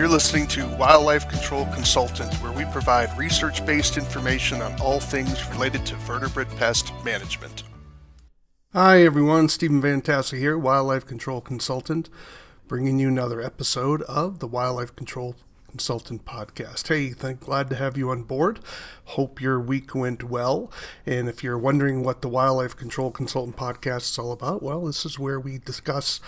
You're listening to Wildlife Control Consultant, where we provide research-based information on all things related to vertebrate pest management. Hi everyone, Stephen Vantassel here, Wildlife Control Consultant, bringing you another episode of the Wildlife Control Consultant podcast. Hey, glad to have you on board. Hope your week went well. And if you're wondering what the Wildlife Control Consultant podcast is all about, well, this is where we discuss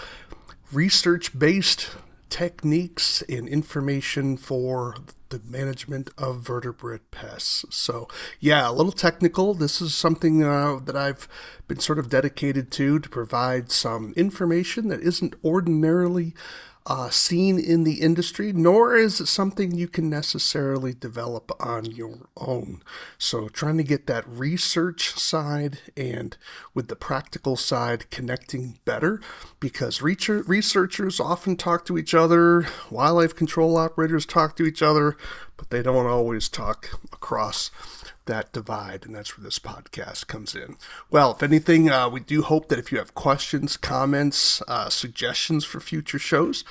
research-based techniques and information for the management of vertebrate pests. So yeah, a little technical. This is something that I've been sort of dedicated to provide some information that isn't ordinarily seen in the industry, nor is it something you can necessarily develop on your own. So trying to get that research side and with the practical side connecting better, because researchers often talk to each other, wildlife control operators talk to each other, but they don't always talk across that divide, and that's where this podcast comes in. Well, if anything, we do hope that if you have questions, comments, suggestions for future shows,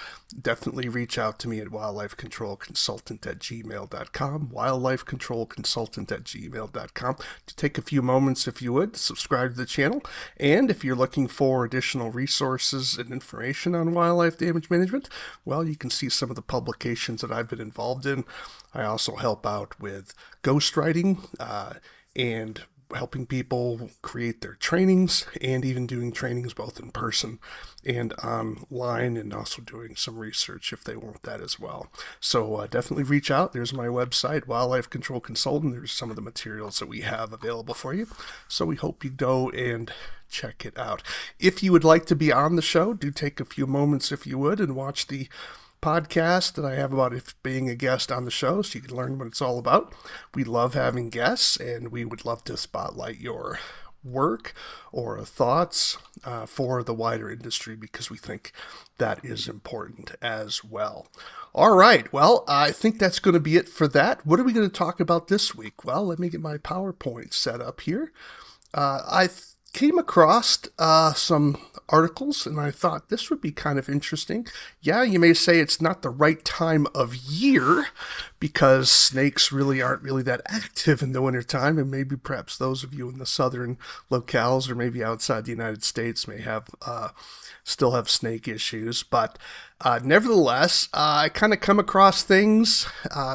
definitely reach out to me at wildlifecontrolconsultant@gmail.com, wildlifecontrolconsultant@gmail.com, to take a few moments, if you would, subscribe to the channel. And if you're looking for additional resources and information on wildlife damage management, well, you can see some of the publications that I've been involved in. I also help out with ghostwriting and helping people create their trainings, and even doing trainings both in person and online, and also doing some research if they want that as well. So definitely reach out. There's my website, Wildlife Control Consultant. There's some of the materials that we have available for you. So we hope you go and check it out. If you would like to be on the show, do take a few moments, if you would, and watch the podcast that I have about being a guest on the show, so you can learn what it's all about. We love having guests, and we would love to spotlight your work or thoughts for the wider industry, because we think that is important as well. All right, well, I think that's going to be it for that. What are we going to talk about this week? Well, let me get my PowerPoint set up here. I came across some articles, and I thought this would be kind of interesting. Yeah, you may say it's not the right time of year, because snakes really aren't really that active in the wintertime, and maybe perhaps those of you in the southern locales or maybe outside the United States may have still have snake issues. But nevertheless, I kind of come across things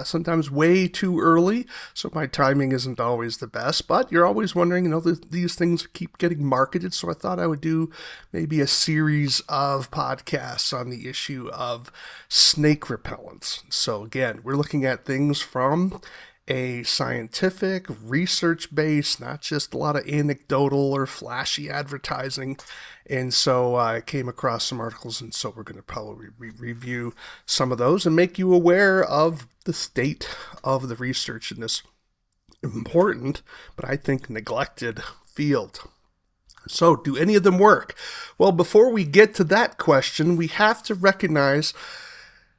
sometimes way too early, so my timing isn't always the best. But you're always wondering, these things keep getting marketed, so I thought I would do maybe a series of podcasts on the issue of snake repellents. So again, we're looking at things from a scientific, research-based, not just a lot of anecdotal or flashy advertising. And so I came across some articles, and so we're going to probably review some of those and make you aware of the state of the research in this important, but I think neglected field. So, do any of them work? Well, before we get to that question, we have to recognize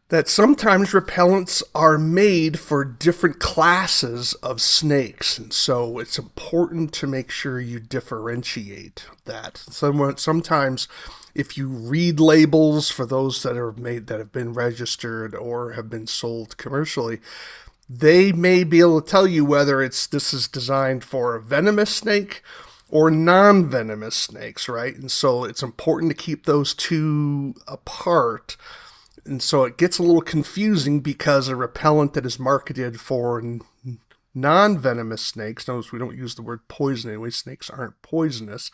that sometimes repellents are made for different classes of snakes, and so it's important to make sure you differentiate that. Sometimes if you read labels for those that are made, that have been registered or have been sold commercially, they may be able to tell you whether this is designed for a venomous snake or non-venomous snakes, right? And so it's important to keep those two apart. And so it gets a little confusing, because a repellent that is marketed for non-venomous snakes, notice we don't use the word poison anyway, snakes aren't poisonous,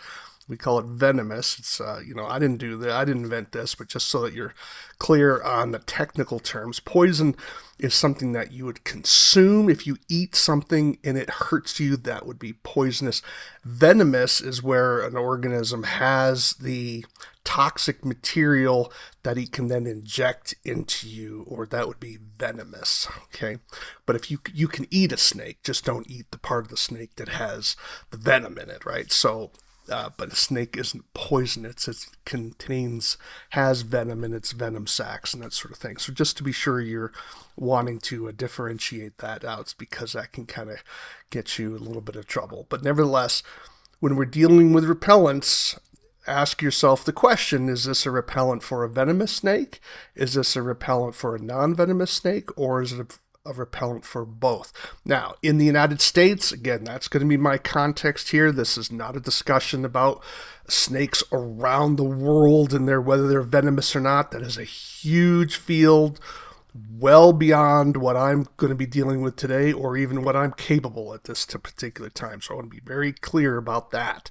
we call it venomous. It's, I didn't do that, I didn't invent this, but just so that you're clear on the technical terms, poison is something that you would consume. If you eat something and it hurts you, that would be poisonous. Venomous is where an organism has the toxic material that he can then inject into you, or that would be venomous, okay? But if you can eat a snake, just don't eat the part of the snake that has the venom in it, right? So but a snake isn't poisonous. It has venom in its venom sacs and that sort of thing. So just to be sure you're wanting to differentiate that out, because that can kind of get you a little bit of trouble. But nevertheless, when we're dealing with repellents, ask yourself the question, is this a repellent for a venomous snake? Is this a repellent for a non-venomous snake? Or is it a repellent for both? Now, in the United States, again, that's going to be my context here. This is not a discussion about snakes around the world and whether they're venomous or not. That is a huge field, well beyond what I'm going to be dealing with today, or even what I'm capable at this particular time. So I want to be very clear about that.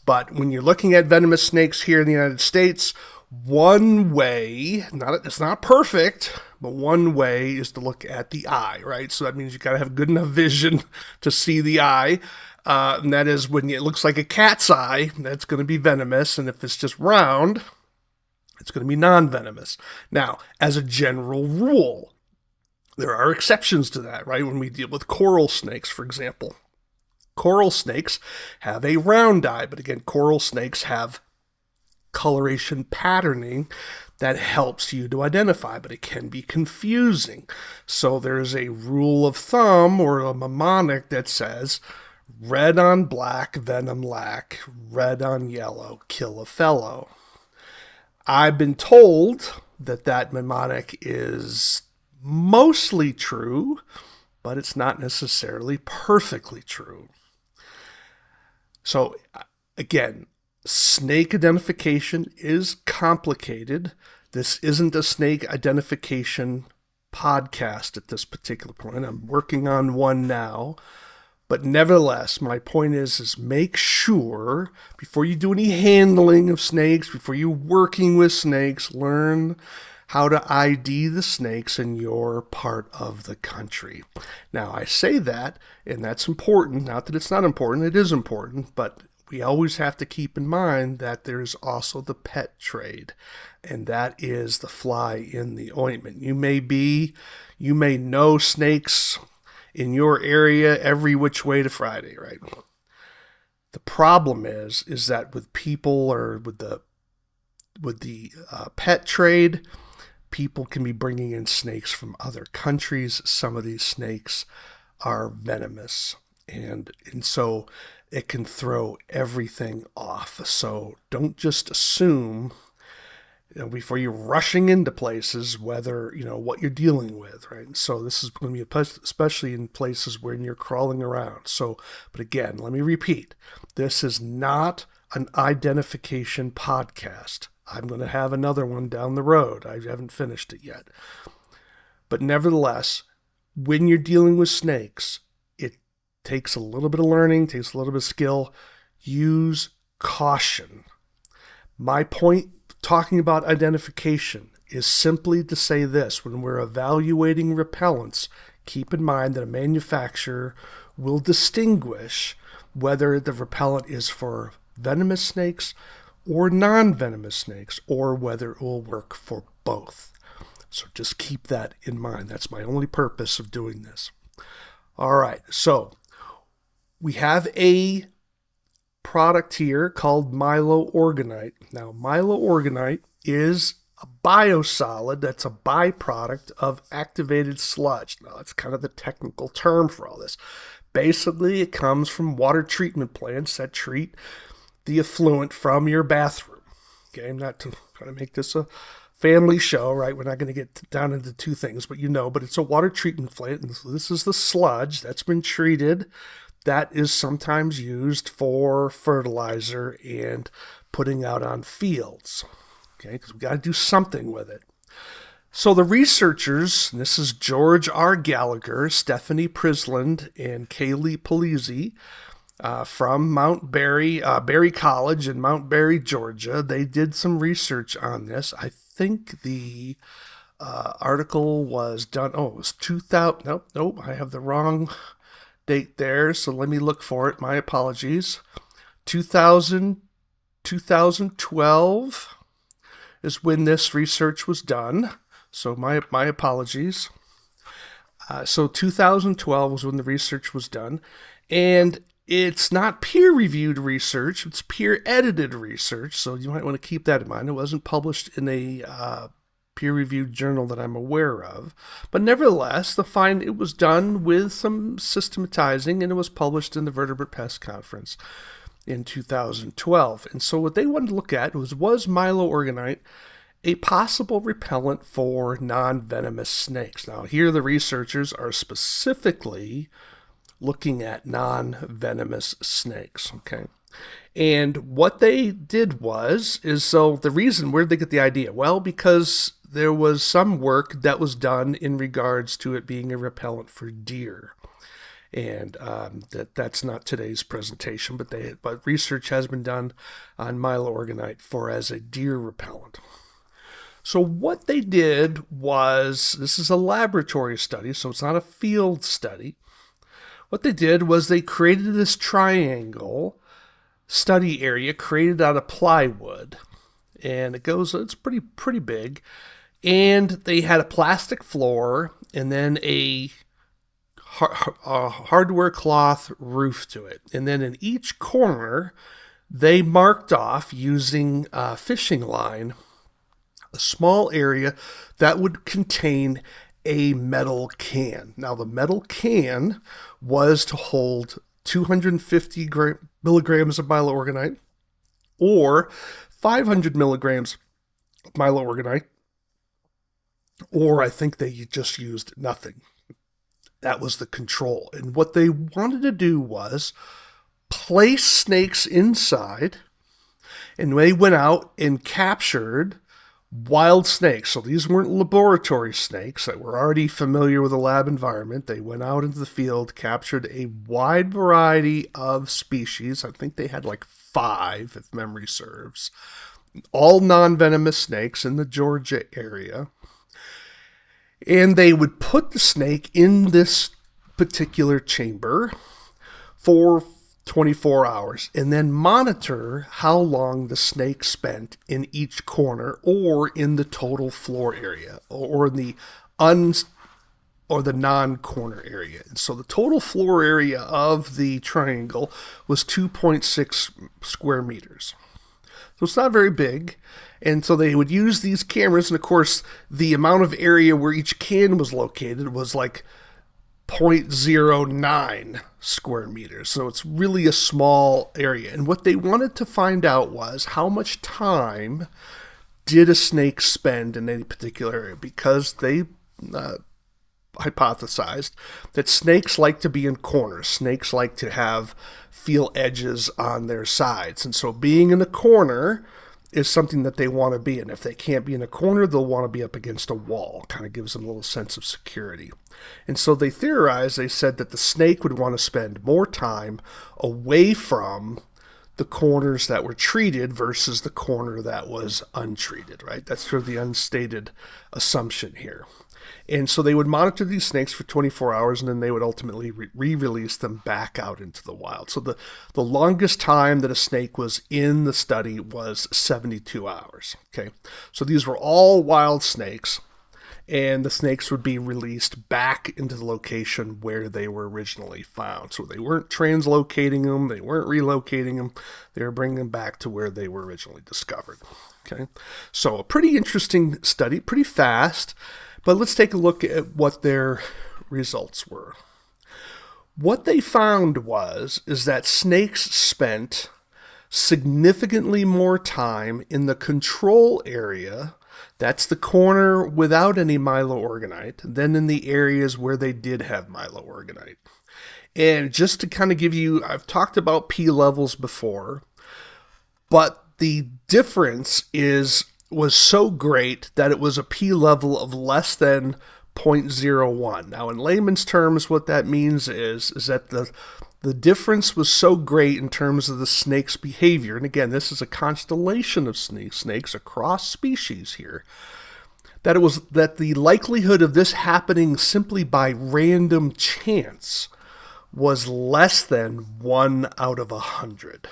But when you're looking at venomous snakes here in the United States, one way, it's not perfect, but one way is to look at the eye, right? So that means you got to have good enough vision to see the eye. And that is when it looks like a cat's eye, that's going to be venomous. And if it's just round, it's going to be non-venomous. Now, as a general rule, there are exceptions to that, right? When we deal with coral snakes, for example. Coral snakes have a round eye, but again, coral snakes have coloration patterning that helps you to identify, but it can be confusing. So there's a rule of thumb or a mnemonic that says red on black, venom lack, red on yellow, kill a fellow. I've been told that mnemonic is mostly true, but it's not necessarily perfectly true. So again, snake identification is complicated. This isn't a snake identification podcast at this particular point. I'm working on one now. But nevertheless, my point is make sure before you do any handling of snakes, before you're working with snakes, learn how to ID the snakes in your part of the country. Now, I say that, and that's important. Not that it's not important. It is important, but we always have to keep in mind that there's also the pet trade, and that is the fly in the ointment. You may know snakes in your area every which way to Friday, right? The problem is that with people or with the pet trade, people can be bringing in snakes from other countries. Some of these snakes are venomous, and so it can throw everything off. So don't just assume, before you're rushing into places, whether, what you're dealing with, right? So this is going to be especially in places where you're crawling around. So, but again, let me repeat, this is not an identification podcast. I'm going to have another one down the road. I haven't finished it yet. But nevertheless, when you're dealing with snakes, it takes a little bit of learning, takes a little bit of skill. Use caution. My point talking about identification is simply to say this: when we're evaluating repellents, keep in mind that a manufacturer will distinguish whether the repellent is for venomous snakes or non-venomous snakes, or whether it will work for both. So just keep that in mind. That's my only purpose of doing this. All right, so we have a product here called Milorganite. Now, Milorganite is a biosolid that's a byproduct of activated sludge. Now, that's kind of the technical term for all this. Basically, it comes from water treatment plants that treat the effluent from your bathroom. Okay, I'm not trying to make this a family show, right? We're not going to get down into two things, but but it's a water treatment plant, and so this is the sludge that's been treated. That is sometimes used for fertilizer and putting out on fields, okay? Because we got to do something with it. So the researchers, and this is George R. Gallagher, Stephanie Prisland, and Kaylee Polizzi, from Mount Berry, Berry College in Mount Berry, Georgia. They did some research on this. I think the article was done, it was 2000, nope, I have the wrong date there, so let me look for it. My apologies. 2012 is when this research was done, so my apologies. So 2012 was when the research was done, and it's not peer-reviewed research, it's peer-edited research, so you might want to keep that in mind. It wasn't published in a peer-reviewed journal that I'm aware of, but nevertheless, it was done with some systematizing, and it was published in the Vertebrate Pest Conference. in 2012. And so what they wanted to look at was Milorganite a possible repellent for non-venomous snakes? Now, here the researchers are specifically looking at non-venomous snakes, okay? And what they did so the reason, where did they get the idea? Well, because there was some work that was done in regards to it being a repellent for deer. And that's not today's presentation, but research has been done on Milorganite as a deer repellent. So what they did this is a laboratory study, so it's not a field study. What they did was they created this triangle study area created out of plywood, and it's pretty big. And they had a plastic floor and then a hardware cloth roof to it. And then in each corner, they marked off using a fishing line a small area that would contain a metal can. Now, the metal can was to hold 250 milligrams of Milorganite or 500 milligrams of Milorganite, or I think they just used nothing. That was the control. And what they wanted to do was place snakes inside, and they went out and captured wild snakes. So these weren't laboratory snakes that were already familiar with the lab environment. They went out into the field, captured a wide variety of species. I think they had like 5, if memory serves. All non-venomous snakes in the Georgia area. And they would put the snake in this particular chamber for 24 hours and then monitor how long the snake spent in each corner or in the total floor area or in the non-corner area. And so the total floor area of the triangle was 2.6 square meters. So it's not very big. And so they would use these cameras. And of course, the amount of area where each can was located was like 0.09 square meters. So it's really a small area. And what they wanted to find out was how much time did a snake spend in any particular area, because they hypothesized that snakes like to be in corners. Snakes like to feel edges on their sides. And so being in a corner is something that they want to be in. If they can't be in a corner, they'll want to be up against a wall. Kind of gives them a little sense of security. And so they said that the snake would want to spend more time away from the corners that were treated versus the corner that was untreated, right? That's sort of the unstated assumption here. And so they would monitor these snakes for 24 hours, and then they would ultimately re-release them back out into the wild. So the longest time that a snake was in the study was 72 hours. Okay, so these were all wild snakes, and the snakes would be released back into the location where they were originally found. So they weren't translocating them, they weren't relocating them, they were bringing them back to where they were originally discovered. Okay, so a pretty interesting study, pretty fast. But let's take a look at what their results were. What they found is that snakes spent significantly more time in the control area, that's the corner without any Milorganite, than in the areas where they did have Milorganite. And just to kind of give you, I've talked about P levels before, but the difference was so great that it was a P level of less than 0.01. Now, in layman's terms, what that means is that the difference was so great in terms of the snake's behavior, and again, this is a constellation of snakes across species here, that the likelihood of this happening simply by random chance was less than 1 out of 100.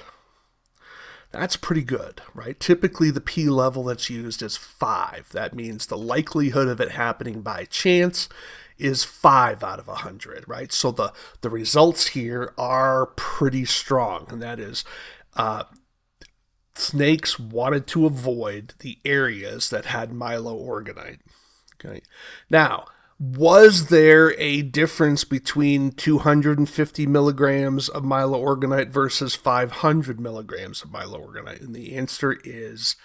That's pretty good, right? Typically, the P level that's used is 5. That means the likelihood of it happening by chance is 5 out of 100, right? So the results here are pretty strong, and that is snakes wanted to avoid the areas that had Milorganite. Okay. Now, Was there a difference between 250 milligrams of Milorganite versus 500 milligrams of Milorganite? And the answer is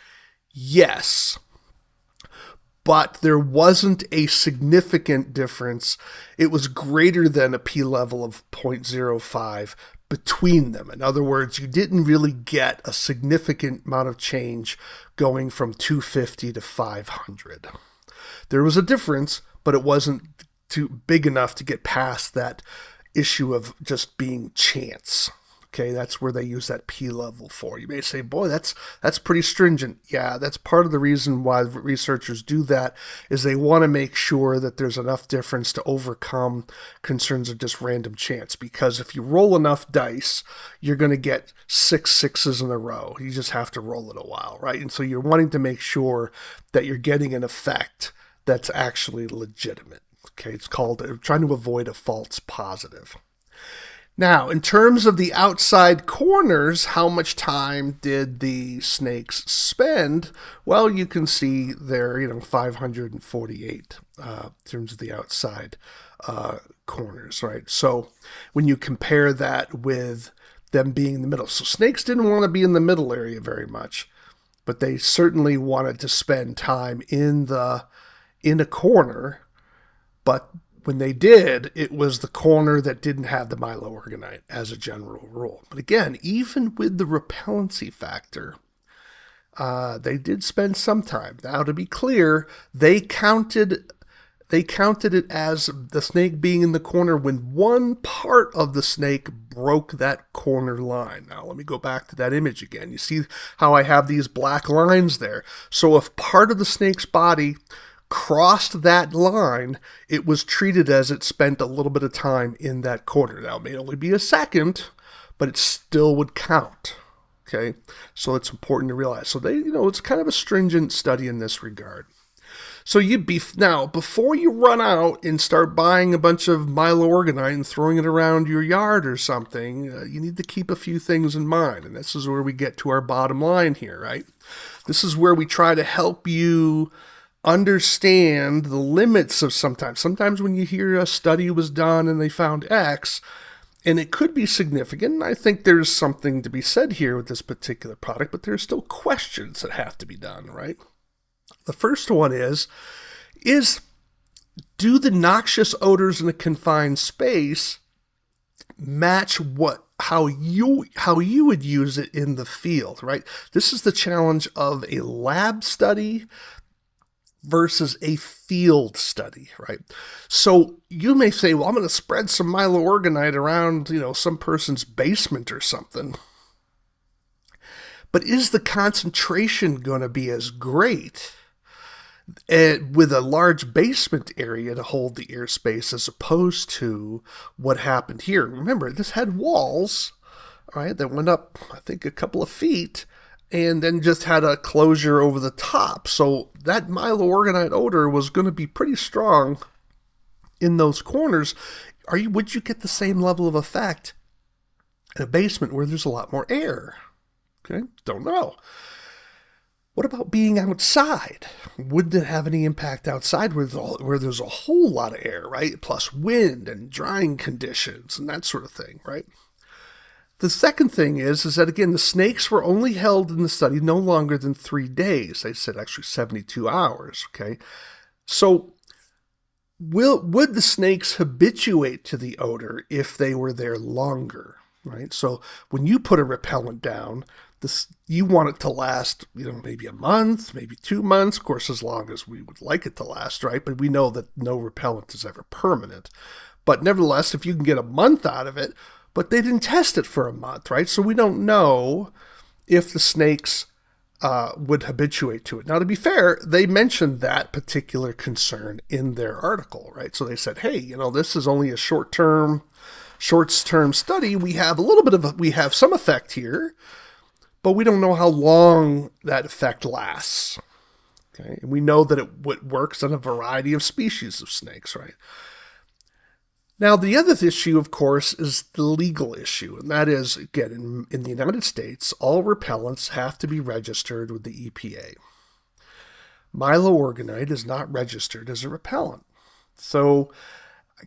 yes. But there wasn't a significant difference. It was greater than a P level of 0.05 between them. In other words, you didn't really get a significant amount of change going from 250 to 500. There was a difference, but it wasn't too big enough to get past that issue of just being chance. Okay, that's where they use that P level for. You may say, boy, that's pretty stringent. Yeah, that's part of the reason why researchers do that, is they want to make sure that there's enough difference to overcome concerns of just random chance. Because if you roll enough dice, you're going to get 6 sixes in a row. You just have to roll it a while, right? And so you're wanting to make sure that you're getting an effect that's actually legitimate. Okay, it's called trying to avoid a false positive. Now, in terms of the outside corners, how much time did the snakes spend? Well, you can see there, 548 in terms of the outside corners, right? So when you compare that with them being in the middle. So snakes didn't want to be in the middle area very much, but they certainly wanted to spend time in a corner, but when they did, it was the corner that didn't have the Milorganite as a general rule. But again, even with the repellency factor, they did spend some time. Now, to be clear, they counted it as the snake being in the corner when one part of the snake broke that corner line. Now, let me go back to that image again. You see how I have these black lines there? So if part of the snake's body crossed that line, it was treated as it spent a little bit of time in that corner. Now, it may only be a second, but it still would count. Okay, so it's important to realize. So it's kind of a stringent study in this regard. So now, before you run out and start buying a bunch of Milorganite and throwing it around your yard or something, you need to keep a few things in mind. And this is where we get to our bottom line here, right? This is where we try to help you understand the limits of sometimes. Sometimes when you hear a study was done and they found X, and it could be significant, and I think there's something to be said here with this particular product, but there's still questions that have to be done, right? The first one is do the noxious odors in a confined space match how you would use it in the field, right? This is the challenge of a lab study versus a field study, right? So you may say, well, I'm going to spread some Milorganite around, some person's basement or something. But is the concentration going to be as great with a large basement area to hold the airspace as opposed to what happened here? Remember, this had walls, right, that went up, I think, a couple of feet, and then just had a closure over the top. So that Milorganite odor was going to be pretty strong in those corners. Would you get the same level of effect in a basement where there's a lot more air? Okay, don't know. What about being outside? Would it have any impact outside where there's a whole lot of air, right? Plus wind and drying conditions and that sort of thing, right? The second thing is that, again, the snakes were only held in the study no longer than 3 days. They said actually 72 hours, okay? So would the snakes habituate to the odor if they were there longer, right? So when you put a repellent down, you want it to last, maybe a month, maybe 2 months, of course, as long as we would like it to last, right? But we know that no repellent is ever permanent. But nevertheless, if you can get a month out of it, but they didn't test it for a month, right? So we don't know if the snakes would habituate to it. Now, to be fair, they mentioned that particular concern in their article, right? So they said, hey, this is only a short-term study. We have some effect here, but we don't know how long that effect lasts. Okay, and we know that it works on a variety of species of snakes, right? Now, the other issue, of course, is the legal issue, and that is, again, in the United States, all repellents have to be registered with the EPA. Milorganite is not registered as a repellent. So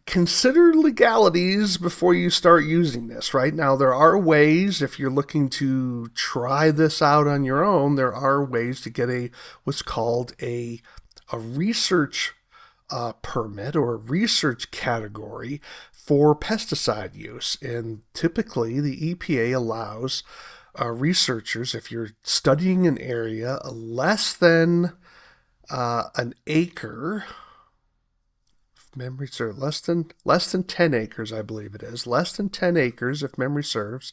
consider legalities before you start using this, right? Now, there are ways, if you're looking to try this out on your own, there are ways to get what's called a research permit or a research category for pesticide use. And typically, the EPA allows researchers, if you're studying an area less than an acre, memory serves, less than 10 acres, I believe it is, less than 10 acres, if memory serves,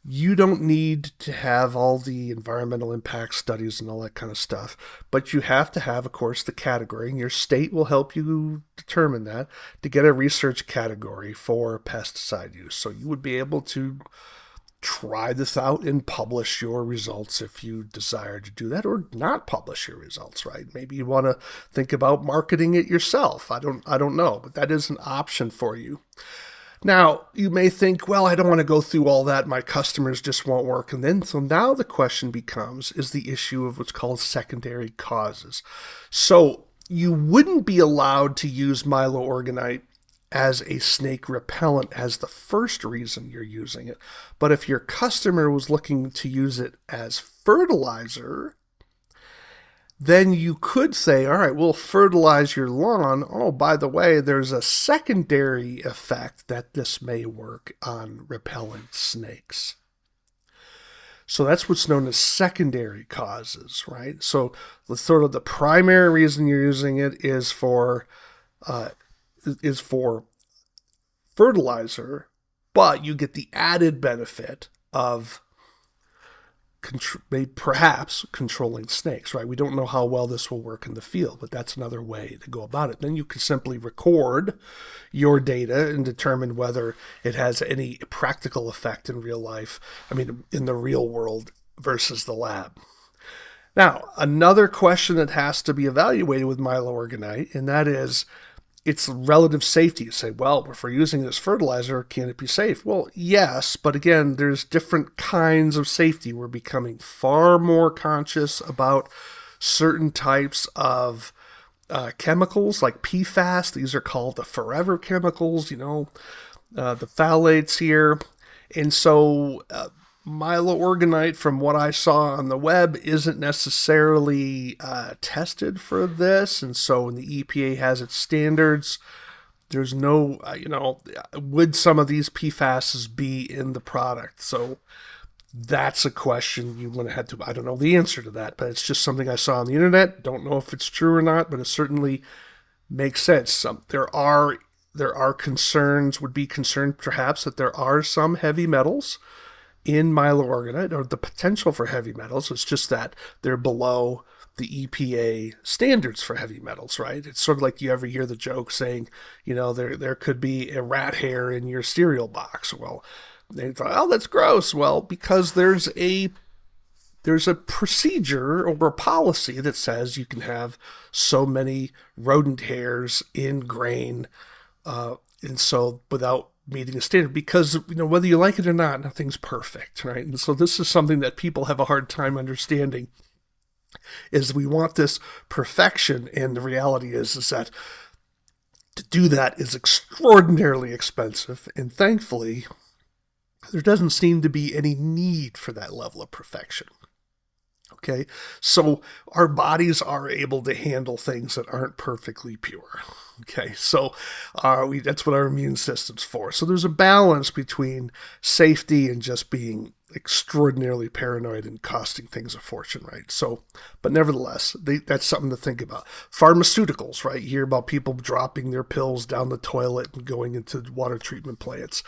you don't need to have all the environmental impact studies and all that kind of stuff, but you have to have, of course, the category, and your state will help you determine that, to get a research category for pesticide use. So you would be able to try this out and publish your results if you desire to do that, or not publish your results, right? Maybe you want to think about marketing it yourself. I don't know, but that is an option for you. Now, you may think, well, I don't want to go through all that. My customers just won't work. So now the question becomes, is the issue of what's called secondary causes. So you wouldn't be allowed to use Milorganite as a snake repellent as the first reason you're using it. But if your customer was looking to use it as fertilizer, then you could say, all right, we'll fertilize your lawn. Oh, by the way, there's a secondary effect that this may work on repellent snakes. So that's what's known as secondary causes, right? So the primary reason you're using it is for fertilizer, but you get the added benefit of perhaps controlling snakes, right? We don't know how well this will work in the field, but that's another way to go about it. Then you can simply record your data and determine whether it has any practical effect in real life, in the real world versus the lab. Now, another question that has to be evaluated with Milorganite, and that is its relative safety. You say, well, if we're using this fertilizer, can it be safe? Well, yes, but again, there's different kinds of safety. We're becoming far more conscious about certain types of chemicals like PFAS. These are called the forever chemicals, the phthalates here. And so Milorganite, from what I saw on the web, isn't necessarily tested for this. And so when the EPA has its standards, there's no, would some of these PFASs be in the product? So that's a question you want to have to, I don't know the answer to that, but it's just something I saw on the internet. Don't know if it's true or not, but it certainly makes sense. There are concerns, would be concerned perhaps that there are some heavy metals in Milorganite, or the potential for heavy metals. It's just that they're below the EPA standards for heavy metals, right? It's sort of like you ever hear the joke saying, there could be a rat hair in your cereal box. Well, they thought, oh, that's gross. Well, because there's a procedure or a policy that says you can have so many rodent hairs in grain, and so without meeting a standard, because whether you like it or not, nothing's perfect, right? And so this is something that people have a hard time understanding, is we want this perfection, and the reality is that to do that is extraordinarily expensive, and thankfully there doesn't seem to be any need for that level of perfection. Okay, so our bodies are able to handle things that aren't perfectly pure. Okay, so that's what our immune system's for. So there's a balance between safety and just being extraordinarily paranoid and costing things a fortune, right? So, but nevertheless, that's something to think about. Pharmaceuticals, right? You hear about people dropping their pills down the toilet and going into water treatment plants.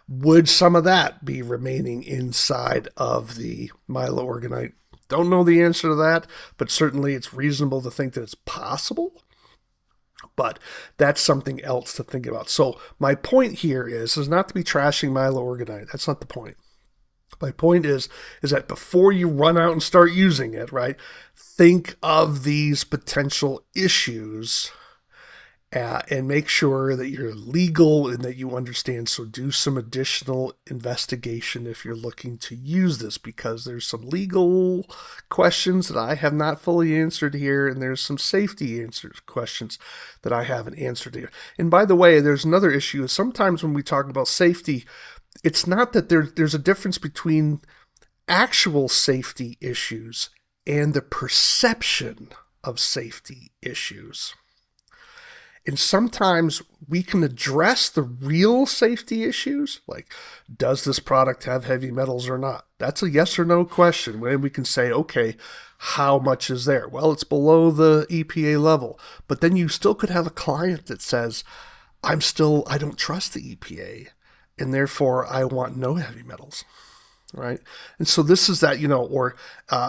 Would some of that be remaining inside of the Milorganite? Don't know the answer to that, but certainly it's reasonable to think that it's possible. But that's something else to think about. So my point here is not to be trashing Milorganite. That's not the point. My point is that before you run out and start using it, right, think of these potential issues and make sure that you're legal and that you understand. So do some additional investigation if you're looking to use this, because there's some legal questions that I have not fully answered here, and there's some safety questions that I haven't answered here. And by the way, there's another issue. Sometimes when we talk about safety, it's not that there's a difference between actual safety issues and the perception of safety issues. And sometimes we can address the real safety issues, like, does this product have heavy metals or not? That's a yes or no question. When we can say, okay, how much is there? Well, it's below the EPA level. But then you still could have a client that says, I don't trust the EPA, and therefore I want no heavy metals. Right. And so this is that, or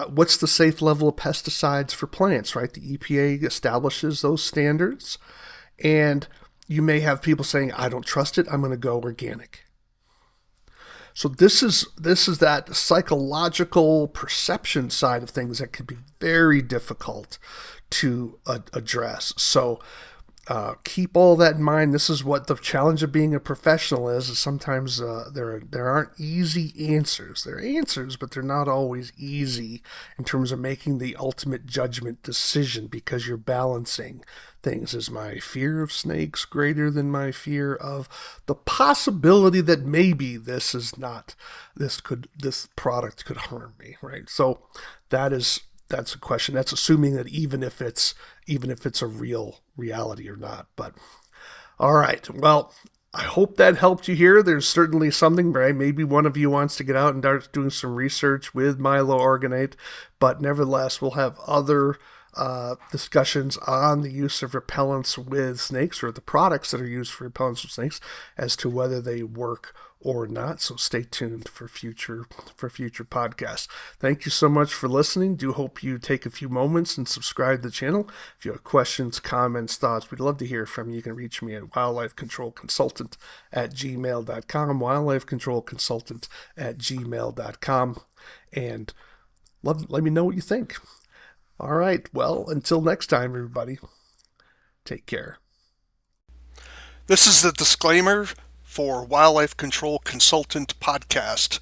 what's the safe level of pesticides for plants, right? The EPA establishes those standards, and you may have people saying, I don't trust it, I'm going to go organic. So this is that psychological perception side of things that can be very difficult to address. So keep all that in mind. This is what the challenge of being a professional is sometimes there aren't easy answers. There are answers, but they're not always easy in terms of making the ultimate judgment decision, because you're balancing things. Is my fear of snakes greater than my fear of the possibility that maybe this product could harm me, right? So that's a question. That's assuming that even if it's a real reality or not. But all right. Well, I hope that helped you here. There's certainly something, right? Maybe one of you wants to get out and start doing some research with Milorganite, but nevertheless, we'll have other discussions on the use of repellents with snakes, or the products that are used for repellents with snakes, as to whether they work or not. So stay tuned for future podcasts. Thank you so much for listening. Do hope you take a few moments and subscribe to the channel. If you have questions, comments, thoughts, we'd love to hear from you. You can reach me at wildlifecontrolconsultant@gmail.com, wildlifecontrolconsultant@gmail.com, and let me know what you think. All right, well, until next time, everybody, take care. This is the disclaimer for Wildlife Control Consultant Podcast.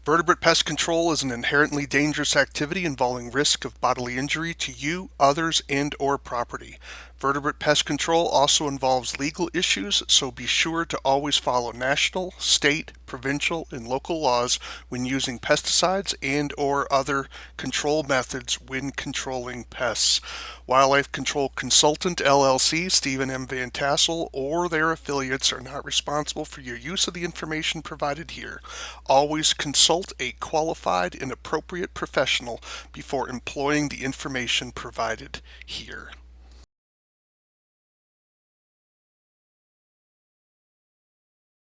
Vertebrate pest control is an inherently dangerous activity involving risk of bodily injury to you, others, and/or property. Vertebrate pest control also involves legal issues, so be sure to always follow national, state, provincial, and local laws when using pesticides and/or other control methods when controlling pests. Wildlife Control Consultant LLC, Stephen M. Vantassel, or their affiliates are not responsible for your use of the information provided here. Always consult a qualified and appropriate professional before employing the information provided here.